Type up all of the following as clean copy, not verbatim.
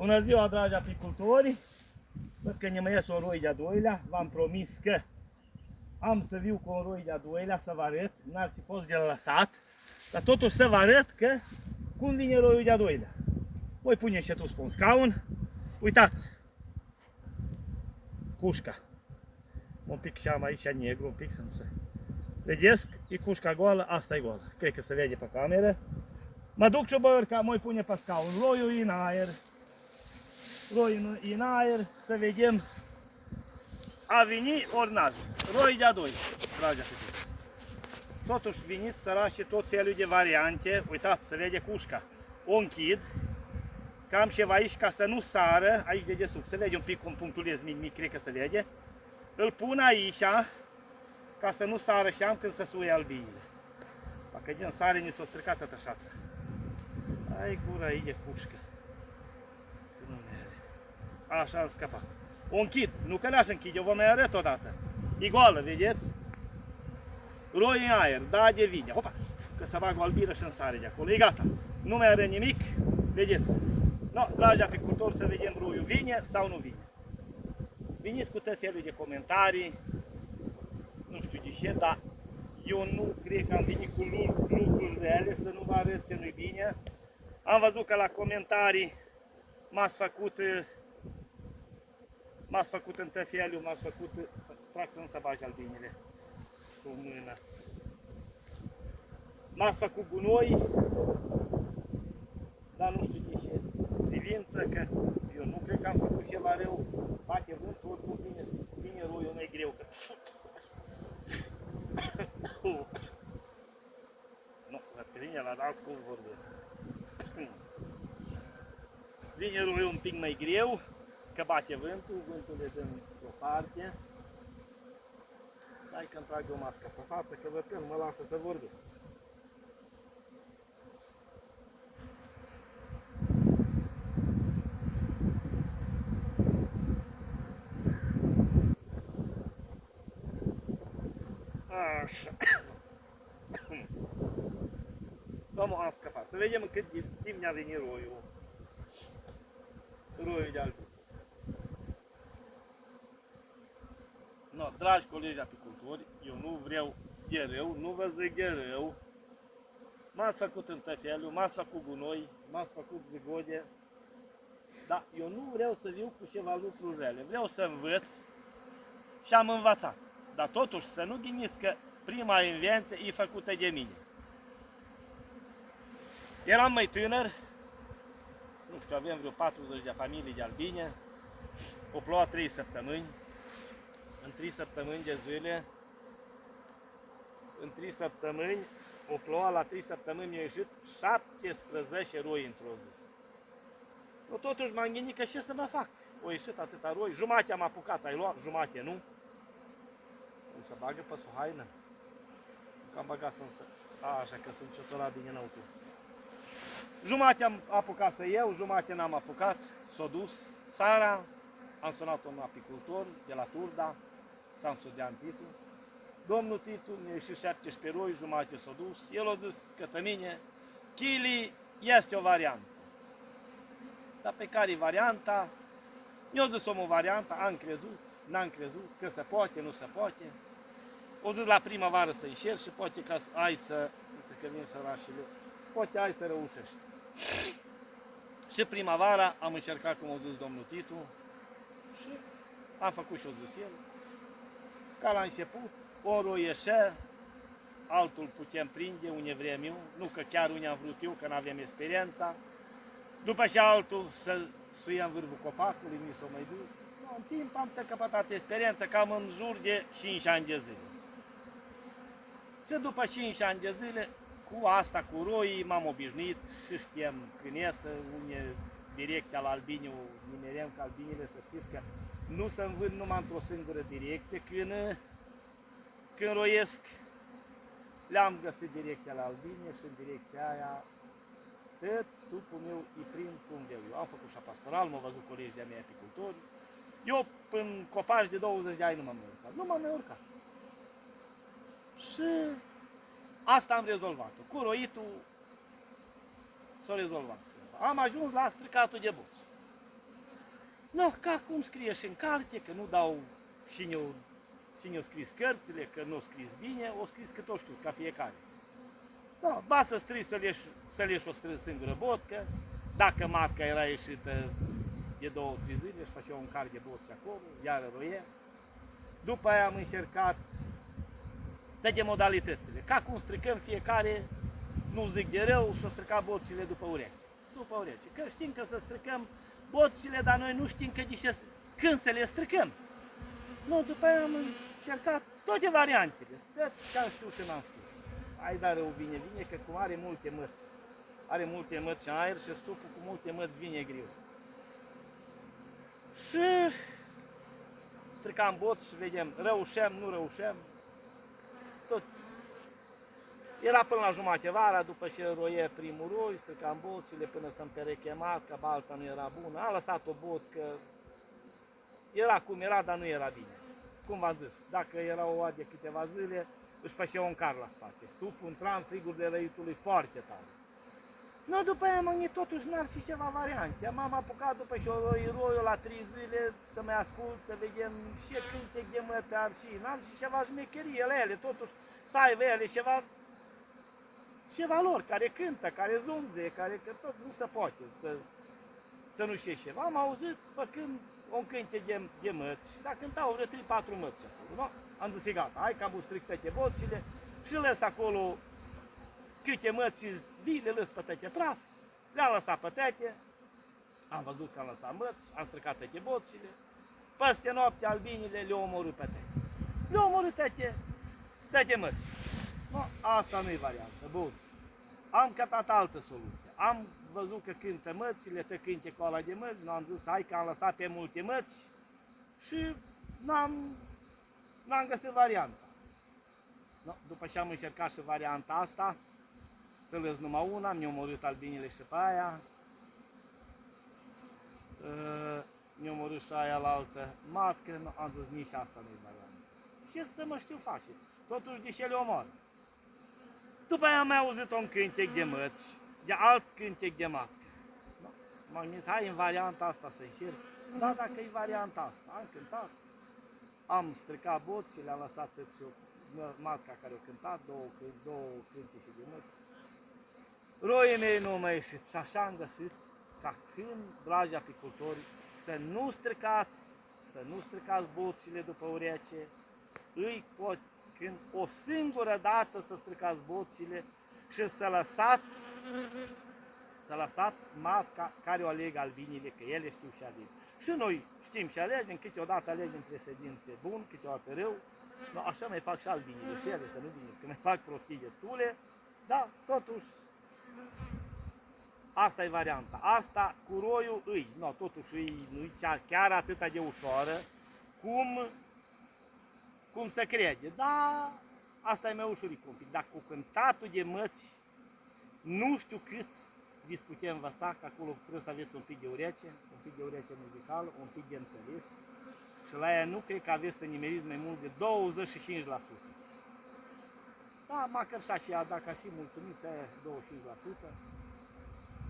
Bună ziua, dragi apicultori! Văd că ne mai ies un roi de-a doilea. V-am promis că am să viu cu un roi de-a doilea să vă arăt. N-ar fi fost de lăsat, dar totuși să vă arăt că cum vine roiul de-a doilea. Voi pune și tu pe un scaun. Uitați! Cușca. Un pic și am aici negru, un pic să nu se... Vedeți? E cușca goală, asta e goală. Cred că se vede pe cameră. Mă duc și bărca, mă pune pe scaun. Roiul e în aer. Roiul e în aer, să vedem a veni ori n-a venit. Roi de-a doi, dragi aficultori. Totuși veniți sărași tot felul de variante. Uitați, se vede cușca. O închid. Cam ceva aici ca să nu sară. Aici de desubt, se vede un pic cum punctulez mic, cred că se vede. Îl pun aici, ca să nu sară și am când să suie albinile. Dacă din sare ni s-o stricat așa. Ai gura aici de cușcă. Așa am scăpat. O închid, nu că n-aș închide, eu vă mai arăt odată. E goală, vedeți? Roi în aer, da de vine. Hopa! Că se bagă o albină și în sare de acolo. E gata. Nu mai are nimic, vedeți? No, dragi apicultori, să vedem roiul vine sau nu vine. Veniți cu tot felul de comentarii. Nu știu de ce, dar eu nu cred că am venit cu lucruri reale să nu vă arăt ce nu-i bine. Am văzut că la comentarii m-ați făcut în tăfialiu, m-ați făcut să trag să nu se bage albinele cu mâna. M-ați făcut gunoi, dar nu știu de ce privință, că eu nu cred că am făcut ceva rău. Bate vântul, oricum vine roiul mai greu. Că... Nu, la tine la dans cum vorbesc. Vine roiul un pic mai greu, că bate vântul le dăm o parte. Hai că-mi trag o mască pe față, că văd că nu mă lasă să vorbesc. Așa. Am o scăpat. Să vedem în cât timp ne-a venit roiul. Roiul de albin. No, dragi colegi apicultori, eu nu vreau de rău, nu vă zic de rău. M-ați făcut în tăfeliu, m-ați făcut gunoi, m-ați făcut zigode. Dar eu nu vreau să viu cu ceva lucruri rele. Vreau să învăț și am învățat. Dar totuși să nu gândiți că prima invenție e făcută de mine. Eram mai tânăr, nu știu, avem vreo 40 de familii de albine, o ploua 3 săptămâni, în 3 săptămâni de zile, o ploua la 3 săptămâni mi-a ieșit 17 roi într-o zi. Eu totuși m-am gândit că ce să mă fac? O ieșit atâta roi, jumate am apucat, ai luat, jumate nu. Nu se bagă pe suhaină. Că am băgat să-nsă, așa că sunt ciotorat din înăuntru. Jumate am apucat să iau, jumate n-am apucat, s-o dus. Seara am sunat un apicultor de la Turda, Samsudean Titu. Domnul Titu mi-a ieșit 17 roi, jumate s-o dus. El a zis către mine, chili este o variantă. Dar pe care e varianta? Mi-a zis omul varianta, am crezut, n-am crezut, că se poate, nu se poate. O zis la primăvară să încerci și poate că ai să, uite că vin sărașile, poate ai să reușești. Și primăvara am încercat cum a zis domnul Titu și am făcut și o zis el. Ca la început, ori o ieșea, altul putem prinde, unde vrem eu, nu că chiar unde am vrut eu, că nu avem experiența. După și altul să suia în vârful copacului, mi s-o mai dus. În timp am căpătat experiență cam în jur de 5 ani de zile. Și după 5 ani de zile, cu asta, cu roii, m-am obișnuit și știam când iesă, unde direcția la albiniu, nimerem că albinile, să știți că nu se învând numai într-o singură direcție, când roiesc, le-am găsit direcția la albine și în direcția aia, tot stupul meu îi prind cum vreau eu. Am făcut și pastoral, m-au văzut colegi de-a mei apicultori. Eu, în copaci de 20 de ani, nu m-am mai urcat. Nu m-am mai urcat. Și asta am rezolvat-o. Cu roitul s-a rezolvat. Am ajuns la stricatul de boci. No, ca cum scrie și în carte, că nu dau cine-o scris cărțile, că nu o scris bine, o scris cât o știu, ca fiecare. Da, ba să strii să leși o singură botcă, dacă matca era ieșită de 2-3 zile, își făcea un car de botci acolo, iară roie. După aia am încercat de modalitățile. Ca cum stricăm fiecare, nu zic de rău, să strica botcile după ureche. După ureche. Că știm că să stricăm botcile, dar noi nu știm când să le stricăm. Nu, după aia am încercat toate variantele. Tot ce am știut și n-am știut. Hai, dar rău vine, că cum are multe mărți. Are multe mărți în aer și stupul cu multe mărți vine greu. Și stricam bot și vedem, reușeam, nu reușeam. Tot. Era până la jumătate vara, după ce roie primul roi, stricam botțile până să-mi pereche matca, balta nu era bună. Am lăsat o botcă, era cum era, dar nu era bine. Cum v-am zis, dacă era o de câteva zile, își făcea un car la spate. Stupul intra în frigul de răitului foarte tare. Nu, după aia mă totuși n-ar fi ceva variante. M-am apucat după ce o roiul la 3 zile să mai ascult, să vedem ce cântec de mătar și n-ar și ceva șmecherie la ele, totuși să aibă ele ceva lor, care cântă, care zumze, care că tot nu se poate să nu știe ceva. Am auzit făcând un cântec de măți, dar cântau vreo 3-4 măți acolo, nu? Am zis, gata, hai că am strict toate botțile și lăs acolo câte măți vii, le lăs pe tăte praf, le-am lăsat pe tăte, am văzut că am lăsat măți, am stricat toate botțile, peste noapte albinile le-au omorât pe tăte. Le-au omorât tăte măți. No, asta nu e variantă, bun. Am cătat altă soluție. Am văzut că cântă mățile, te cânte cu ala de măți, n-am zis, hai că am lăsat pe multe măți și n-am găsit varianta. No, după ce am încercat și varianta asta, să lăs numai una, mi-au omorât albinile și pe aia, mi-au omorât și aia la altă matcă, no, am zis, nici asta nu e varianta. Ce să mă știu face? Totuși de ce le omor? După aia am mai auzit un cântec de măți, de alt cântec de matcă. No? M-am gândit, hai în varianta asta să încerc. Da, dacă e varianta asta, am cântat, am stricat boții, le-am lăsat matca care a cântat, două cântece de măți. Roii mei nu mai ieșit și așa am găsit ca când, dragi apicultori, să nu stricați boțile după ureche, îi pot când o singură dată să stricați boțile și să lăsați matca care o aleg albinile, că ele știu și aleg. Și noi știm și alegem, câteodată alegem președinte bun, câteodată rău, no, așa mai fac și albinile, și ele să nu bine, că mai fac prostii destule, dar totuși asta e varianta. Asta cu roiul totuși nu-i chiar atâta de ușoară cum se crede, dar asta e mai ușuric un pic. Dar cu cântatul de măți, nu știu câți vi putea învăța, că acolo trebuie să aveți un pic de ureche muzicală, un pic de înțeles. Și la ea nu cred că aveți să nimeriți mai mult de 25%. Da, măcar și ea, dacă ar fi mulțumit să aia 25%,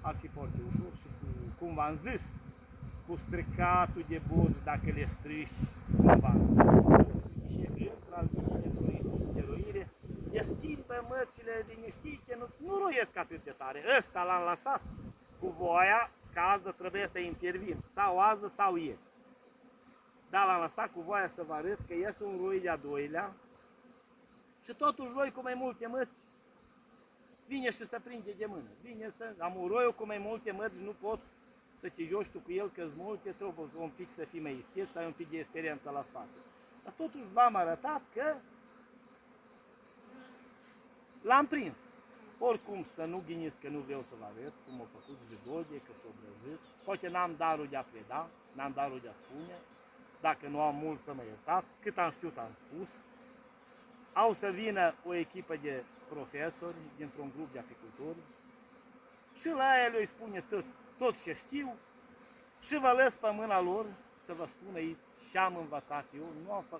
ar fi foarte ușor și cum v-am zis, cu stricatul de boți, dacă le strici, cum v-am zis, și intră albinele de roire, le schimbă mățile liniștite, nu roiesc atât de tare. Ăsta l-am lăsat cu voia, că azi trebuie să intervin, sau azi sau ieri. Dar l-am lăsat cu voia să vă arăt că iese un roi de-a doilea și totuși roi cu mai multe măți vine și se prinde de mână. Am un roiu cu mai multe măți, nu poți să te joci tu cu el, că-s multe, trebuie un pic să fii mai isteț, să ai un pic de experiență la spate. Dar totuși v-am arătat că l-am prins. Oricum să nu ghiniți că nu vreau să vă arăt, cum au făcut Jidode, că s-au brăzit. Poate n-am darul de a preda, n-am darul de a spune, dacă nu am mult să mă iertați, cât am știut am spus. Au să vină o echipă de profesori dintr-un grup de apicultori și la el îi spune tot ce știu și vă lăs pe mâna lor să vă spun aici ce am învățat eu.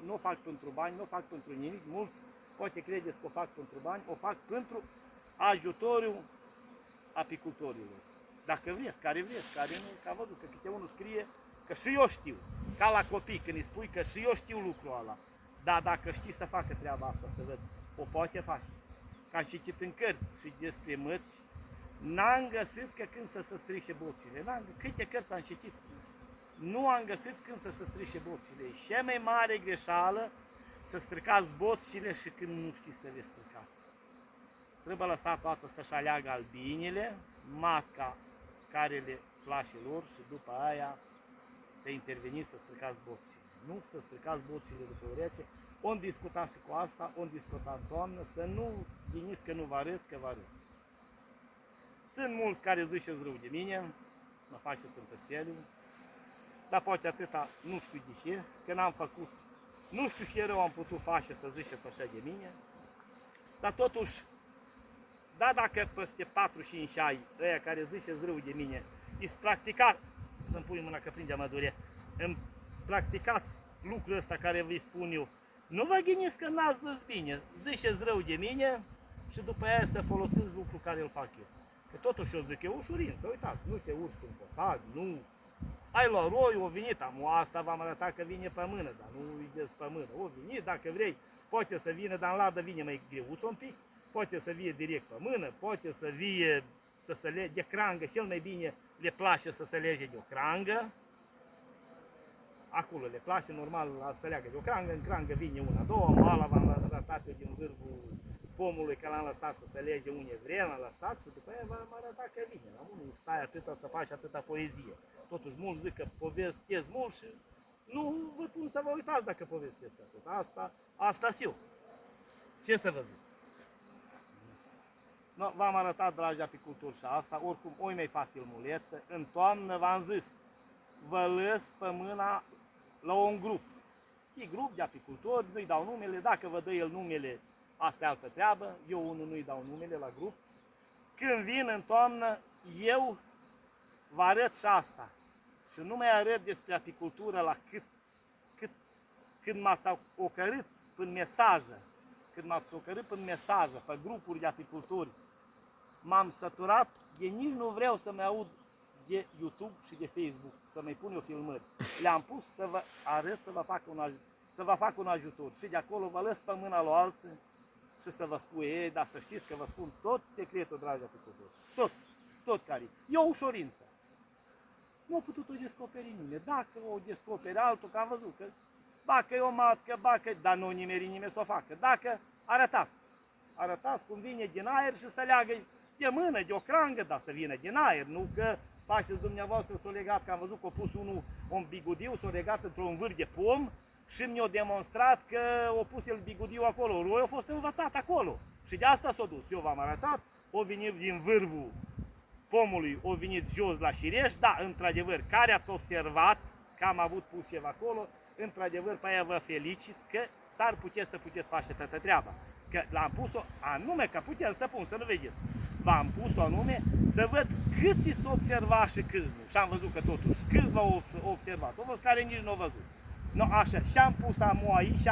Nu o fac pentru bani, nu o fac pentru nimic, mulți poate credeți că o fac pentru bani, o fac pentru ajutorul apicultorilor. Dacă vreți, care nu, că a văzut că câte unul scrie Că și eu știu, ca la copii, când îi spui că și eu știu lucrul ăla. Dar dacă știi să facă treaba asta, să văd, o poate face. Ca și citit în cărți și despre măți, n-am găsit că când să se strice bocile. Câte cărți am citit, nu am găsit când să se strice bocile. E cea mai mare greșeală să stricați bocile și când nu știți să le stricați. Trebuie lăsat toată să-și aleagă albinele, matca care le place lor și după aia să interveniți să stricați bocile. Nu să stricați bocile după ureche. Om discuta și cu asta, om discuta în toamnă, să nu ghiniți că nu vă arăt, că vă arăt. Sunt mulți care ziceți rău de mine, mă faceți întârziere, dar poate atâta nu știu de ce, că n-am făcut, nu știu ce rău am putut face să ziceți așa de mine, dar totuși, da, dacă peste 4-5 ani, ăia care ziceți rău de mine, îți practicați, să-mi pui mâna că prinde mădure, îmi practicați lucrul ăsta care vă spun eu, nu vă ghiniți că n-ați zis bine, ziceți rău de mine și după aia să folosiți lucrul care îl fac eu. Că totuși eu zic, e ușurință, uitați, nu te urci în copac, nu. Ai luat roi, o venit, asta v-am arătat că vine pe mână, dar nu îi pe mână. O venit, dacă vrei, poate să vină, dar în ladă vine mai greuț un pic, poate să vie direct pe mână, poate să vie, să se lege de crangă, cel mai bine le place să se lege de o crangă. Acolo le place, normal, să leagă de o crangă, în crangă vine una, două, ala v-am arătat eu din vârful pomului că l-am lăsat să se lege unde vrea, l-am lăsat și după aia v-am arătat că vine. La unul stai atâta să faci atâta poezie. Totuși mulți zic că povestesc mult și nu vă pun să vă uitați dacă povestesc atât. Asta eu. Ce să vă zic? No, v-am arătat, dragi apicultori, și asta, oricum, oi mai fac filmulețe. În toamnă v-am zis, vă lăs pe mâna la un grup. E grup de apicultori, nu-i dau numele, dacă vă dă el numele, asta e altă treabă, eu unul nu-i dau numele la grup. Când vin în toamnă, eu vă arăt și asta. Și nu mai arăt despre apicultură la când m-ați ocărât prin mesaje, pe grupuri de apicultori. M-am săturat de nici nu vreau să mai aud de YouTube și de Facebook, să mai pun eu filmări. Le-am pus să vă arăt, să vă fac un ajutor. Și de acolo vă lăs pe mâna lui alții și să vă spun ei, dar să știți că vă spun tot secretul, dragi apicultori. Tot care e o ușorință. Nu a putut o descoperi nimeni. Dacă o descoperi altul, că am văzut că bacă e o matcă, dar nu nimeri nimeni să o facă. Dacă arătați cum vine din aer și să leagă de mână, de o crangă, dar să vină din aer, nu că faceți dumneavoastră s-o legat, că am văzut că a pus unul un bigudiu, s-o legat într-un vârf de pom și mi-a demonstrat că a pus el bigudiu acolo, roi a fost învățat acolo și de asta s-a dus. Eu v-am arătat, o venit din vârful pomului, o venit jos la șireș, da, într-adevăr, care ați observat că am avut pus ceva acolo, într-adevăr, pe aia vă felicit că s-ar putea să puteți face toată treaba. Că l-am pus-o anume, că putem să pun, să nu vedeți. V-am pus-o anume să văd câți s-o observa și câți nu. Și am văzut că totuși câți v-au observat. O văzut care nici nu au văzut. No, așa, și-am pus amu aici,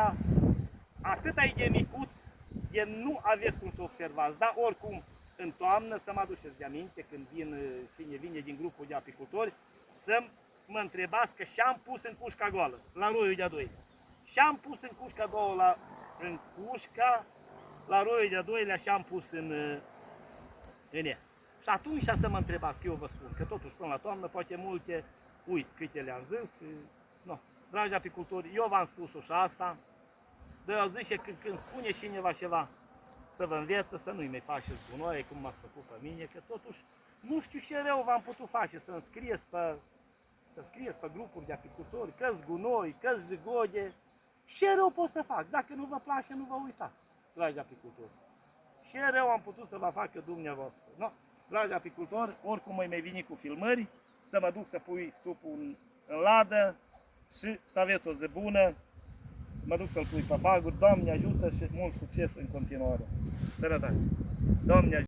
atâta e de micuț, de nu aveți cum să observați, dar oricum, în toamnă, să mă aduceți de aminte, când cine vine din grupul de apicultori, să mă întrebați că și-am pus în cușca goală, la roiul de-a doilea. Și-am pus în cușca goală, la roiul de-a doilea și-am pus în ea. Și atunci să mă întrebați, că eu vă spun, că totuși până la toamnă, poate multe, uit câte le-am zis. No. Dragi apicultori, eu v-am spus-o și asta, dar zice că când spune cineva ceva, să vă înveță, să nu-i mai faceți gunoaie, cum m-ați făcut pe mine, că totuși nu știu ce rău v-am putut face, să scrieți pe grupuri de apicultori, că-s gunoi, că-s jigode, ce rău pot să fac? Dacă nu vă place, nu vă uitați, dragi apicultori. Ce rău am putut să vă facă dumneavoastră? No, dragi apicultori, oricum mai veni cu filmări, să mă duc să pui stupul în ladă și să aveți o zi bună. Mă duc să-l pui pe paguri. Doamne ajută și mult succes în continuare. Sănătate! Doamne ajută!